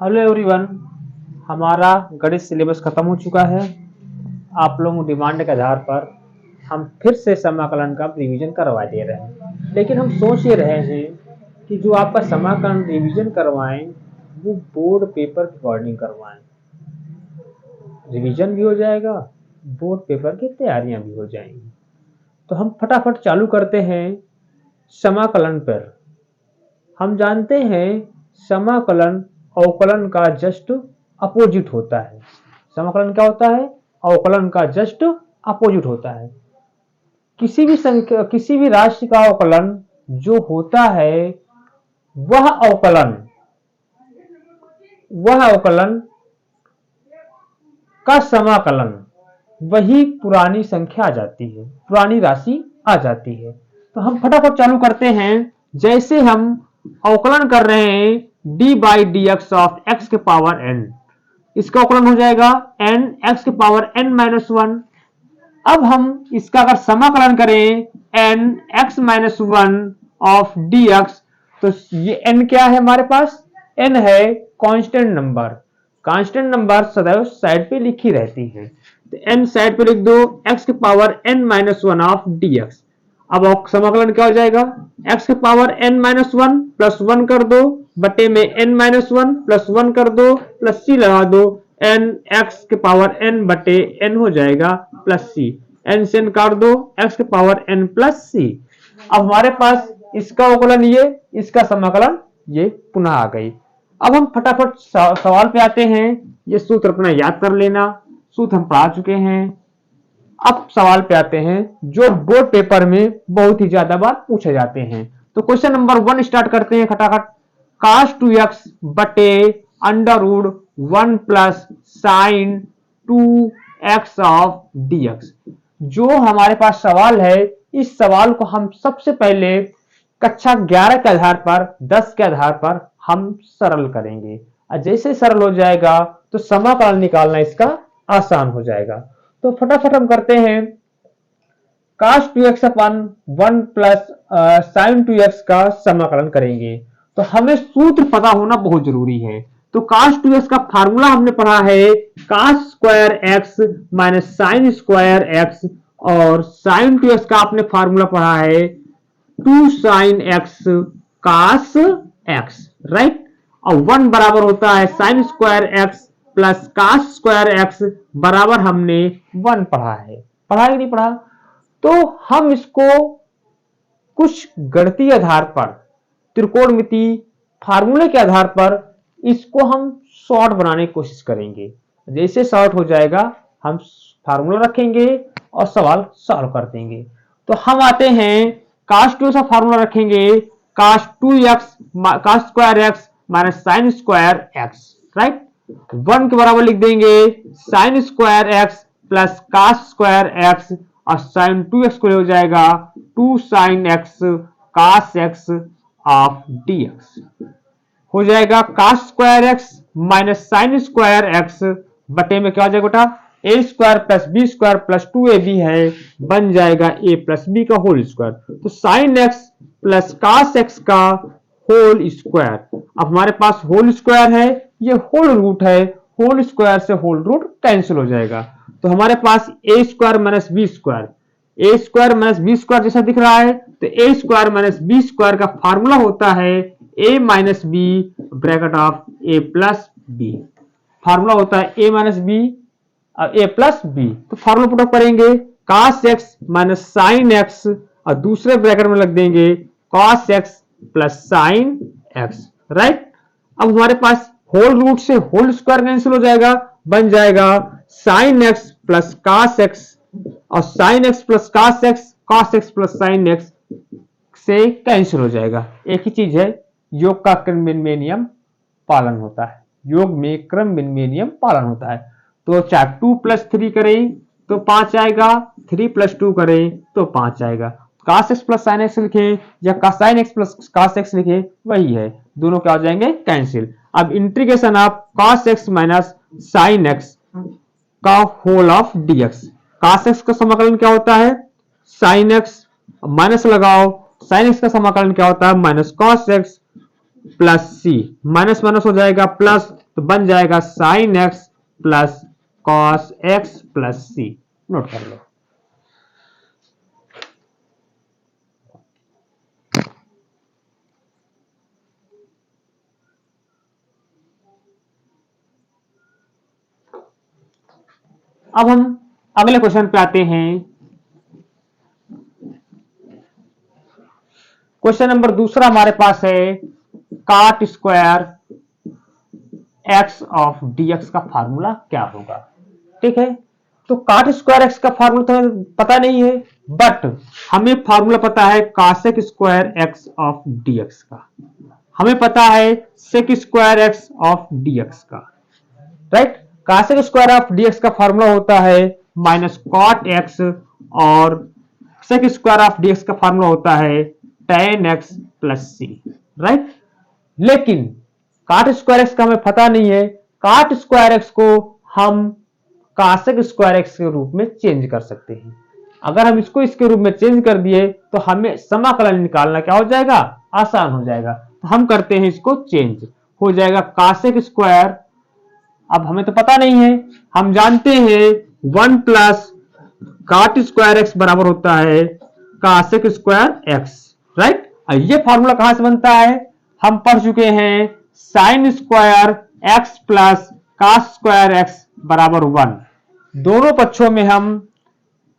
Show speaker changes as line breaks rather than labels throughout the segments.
Hello everyone, हमारा गणित syllabus खत्म हो चुका है। आप लोगों डिमांड के आधार पर हम फिर से समाकलन का रिवीजन करवा दे रहे हैं, लेकिन हम सोच ये रहे हैं कि जो आपका समाकलन रिवीजन करवाएं वो बोर्ड पेपर के अकॉर्डिंग करवाएं। रिवीजन भी हो जाएगा, बोर्ड पेपर की तैयारियां भी हो जाएंगी। तो हम फटाफट चालू करते हैं समाकलन पर। हम जानते हैं समाकलन अवकलन का जस्ट अपोजिट होता है। समाकलन क्या होता है? अवकलन का जस्ट अपोजिट होता है। किसी भी संख्या, किसी भी राशि का अवकलन जो होता है वह अवकलन का समाकलन वही पुरानी संख्या आ जाती है, पुरानी राशि आ जाती है। तो हम फटाफट चालू करते हैं। जैसे हम अवकलन कर रहे हैं d by d x of x के पावर एन, इसका अवकलन हो जाएगा एन एक्स के पावर एन माइनस वन। अब हम इसका अगर समाकलन करें n x minus one of d x, तो ये एन क्या है हमारे पास? एन है कांस्टेंट नंबर। कांस्टेंट नंबर सदैव साइड पे लिखी रहती है, तो एन साइड पे लिख दो, एक्स के power n minus one of d x. अब समाकलन क्या हो जाएगा? एक्स के power n minus one plus one कर दो बटे में n minus one plus one कर दो प्लस सी लगा दो, एन एक्स के पावर एन बटे एन हो जाएगा प्लस सी। एन से एन काट दो, एक्स के पावर एन प्लस सी। अब हमारे पास इसका अवकलन ये, इसका समाकलन ये पुनः आ गई। अब हम फटाफट सवाल पे आते हैं। ये सूत्र अपना याद कर लेना, सूत्र हम पढ़ा चुके हैं। अब सवाल पे आते हैं जो बोर्ड पेपर में बहुत ही ज्यादा बार पूछे जाते हैं। तो क्वेश्चन नंबर 1 स्टार्ट करते हैं खटाखट। cos 2x बटे under root 1 plus sine 2x of dx। जो हमारे पास सवाल है, इस सवाल को हम सबसे पहले कक्षा 11 के आधार पर, 10 के आधार पर हम सरल करेंगे। और जैसे सरल हो जाएगा तो समाकलन निकालना इसका आसान हो जाएगा। तो फटाफट हम करते हैं cos 2x अपन 1 प्लस sin 2x का समाकलन करेंगे। तो हमें सूत्र पता होना बहुत जरूरी है। तो cos 2x का फार्मूला हमने पढ़ा है cos square x minus sine square x, और sin 2x का आपने फार्मूला पढ़ा है 2 sin x cos x, right. और 1 बराबर होता है sin square x plus cos square x बराबर हमने 1 पढ़ा है। पढ़ा कि नहीं पढ़ा? तो हम इसको कुछ गणितीय आधार पर, त्रिकोणमिति फार्मूले के आधार पर इसको हम शॉर्ट बनाने की कोशिश करेंगे। जैसे शॉर्ट हो जाएगा हम फार्मूला रखेंगे और सवाल सॉल्व कर देंगे। तो हम आते हैं cos 2 का फार्मूला रखेंगे cos 2x cos square x minus sine square x, right. 1 के बराबर लिख देंगे sine square x plus cos square x, और साइन 2x को हो जाएगा 2 sin x cos x of dx। हो जाएगा cos square x minus sine square x बटे में क्या हो जाएगा बेटा? a square plus b square plus 2ab है, बन जाएगा a प्लस बी का होल स्क्वायर। तो sine x plus cos x का होल स्क्वायर। अब हमारे पास होल स्क्वायर है, ये होल रूट है, होल स्क्वायर से होल रूट कैंसिल हो जाएगा। तो हमारे पास a square minus B square, a square minus B square जैसा दिख रहा है, तो a square minus B square का फार्मूला होता है a minus B bracket of a plus B. Formula होता है a माइनस बी और a प्लस बी। तो फार्मूला पुट अप करेंगे cos x minus sine x, और दूसरे ब्रैकेट में लग देंगे cos x plus sine x, right. अब हमारे पास होल रूट से होल स्क्वायर कैंसिल हो जाएगा, बन जाएगा sine x plus cos x, और sine x plus cos x plus sine x से कैंसिल हो जाएगा। एक ही चीज है, योग का क्रम विनिमय नियम पालन होता है, योग में क्रम विनिमय नियम पालन होता है। तो चाहे 2 प्लस 3 करें तो 5 आएगा, 3 प्लस 2 करें तो 5 आएगा। cos x plus sine x लिखें या sin x plus cos x लिखें, वही है, दोनों क्या हो जाएंगे? कैंसिल। अब integration of cos x minus sine x का whole of dx। cos x का समाकलन क्या होता है? sin x, माइनस लगाओ, sin x का समाकलन क्या होता है? Minus cos x plus C, minus minus हो जाएगा प्लस, तो बन जाएगा sine x plus cos x plus C. Note कर लो। अब हम अगले क्वेश्चन पे आते हैं। क्वेश्चन नंबर दूसरा हमारे पास है काट स्क्वायर एक्स ऑफ dx का फार्मूला क्या होगा। ठीक है, तो काट स्क्वायर एक्स का फार्मूला तो हमें पता नहीं है, बट हमें फार्मूला पता है cosec square x of dx का, हमें पता है sec square x of dx का। Right, cosec square of dx का फार्मूला होता है माइनस कॉट एक्स, और सेक स्क्वायर ऑफ dx का फार्मूला होता है tan x plus C. Right, लेकिन काट स्क्वायर एक्स का हमें पता नहीं है। काट स्क्वायर एक्स को हम कासेक स्क्वायर एक्स के रूप में चेंज कर सकते हैं। अगर हम इसको इसके रूप में चेंज कर दिए तो हमें समाकलन निकालना क्या हो जाएगा, आसान हो जाएगा। तो हम करते हैं इसको चेंज, हो जाएगा कासेक स्क्वायर। अब हमें तो पता नहीं है, हम जानते हैं 1 प्लस काट स्क्वायर एक्स बराबर होता है कासेक स्क्वायर एक्स। राइट, ये फॉर्मूला कहां से बनता है, हम पढ़ चुके हैं sine square x plus cos square x बराबर 1। दोनों पक्षों में हम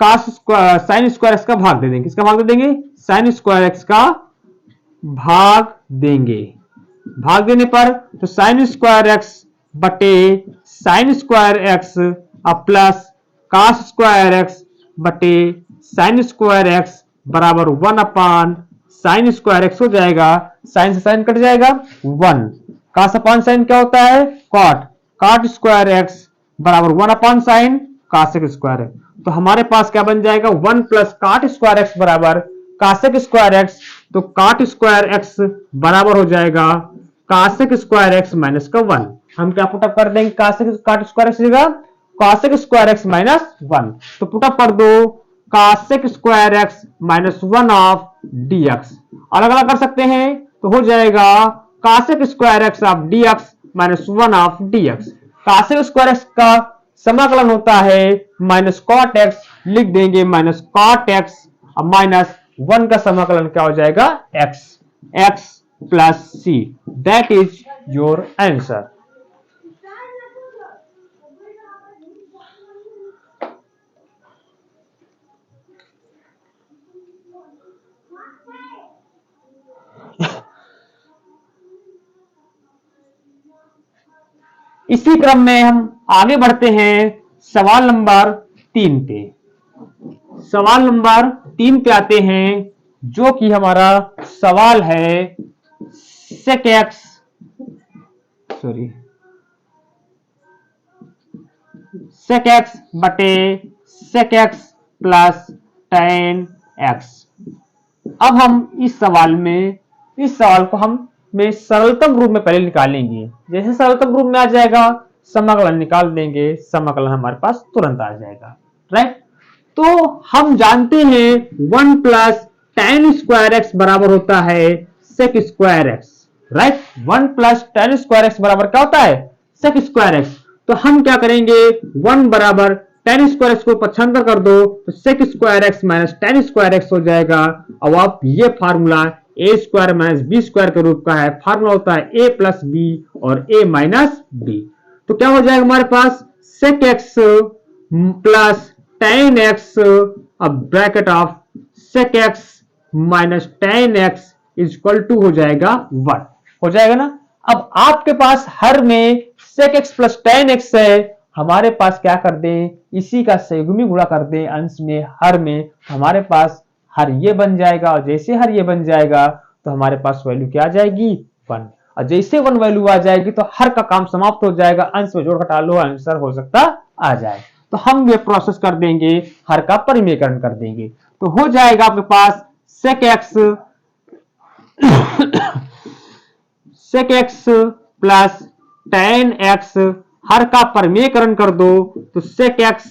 साइन स्क्वायर एक्स का भाग दे देंगे। किसका भाग दे देंगे, साइन स्क्वायर एक्स का भाग देंगे। भाग देने पर तो साइन स्क्वायर एक्स बटे sine square x plus cos square x बटे साइन स्क्वायर एक्स बराबर 1 अपान साइन स्क्वायर एक्स हो जाएगा। साइन से साइन कट जाएगा 1, कास अपान साइन क्या होता है, कॉट। काट स्क्वायर एक्स बराबर 1 अपान साइन कासेक स्क्वायर एक्स। तो हमारे पास क्या बन जाएगा, 1 प्लस काट स्क्वायर एक्स बराबर कासेक स्क्वायर एक्स। तो काट स्क्वायर एक्स बराबर हो जाएगा कासेक स्क्वायर एक्स माइनस का 1। हम क्या पुटअप कर देंगे, कासेक काट स्क्वायर एक्स जगह कासेक स्क्वायर एक्स माइनस 1। तो पुटअप कर दो cosec square x minus 1 of dx। अलग अलग कर सकते हैं तो हो जाएगा cosec square x of dx minus 1 of dx। Cosec square x का समाकलन होता है माइनस कॉट एक्स, लिख देंगे माइनस कॉट एक्स। अब माइनस 1 का समाकलन क्या हो जाएगा, x, x plus C. That is your answer. इसी क्रम में हम आगे बढ़ते हैं सवाल नंबर 3 पे। सवाल नंबर 3 पे आते हैं, जो कि हमारा सवाल है सेक एक्स बटे sec x plus tan x. अब हम इस सवाल को हम सरलतम रूप में पहले निकालेंगे। जैसे सरलतम रूप में आ जाएगा समाकलन निकाल देंगे, समाकलन हमारे पास तुरंत आ जाएगा। राइट, तो हम जानते हैं 1 प्लस tan स्क्वायर एक्स बराबर होता है sec square x. Right, 1 plus tan square x बराबर क्या होता है, सेक स्क्वायर एक्स। तो हम क्या करेंगे, 1 बराबर tan स्क्वायर एक्स को पक्षांतर कर दो तो sec square x minus tan square x हो जाएगा। अब आप ये formula A square minus B square के रूप का है। फार्मूला होता है ए प्लस बी और ए माइनस बी। तो क्या हो जाएगा हमारे पास sec x plus tan x, अब bracket of sec x minus tan x is equal to हो जाएगा 1। हो जाएगा ना। अब आपके पास हर में sec x plus tan x है, हमारे पास क्या कर दें, इसी का संयुग्मी गुणा कर दें अंश में हर में, हमारे पास हर ये बन जाएगा। और जैसे हर ये बन जाएगा तो हमारे पास वैल्यू क्या आ जाएगी, 1। और जैसे 1 वैल्यू आ जाएगी तो हर का काम समाप्त हो जाएगा, अंश में जोड़ घटा लो, आंसर हो सकता आ जाए। तो हम ये प्रोसेस कर देंगे, हर का परिमेयकरण कर देंगे। तो हो जाएगा आपके पास sec x plus tan x, हर का परिमेयकरण कर दो तो sec x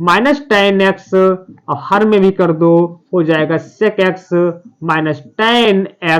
minus tan x, और हर में भी कर दो, हो जाएगा sec x minus tan x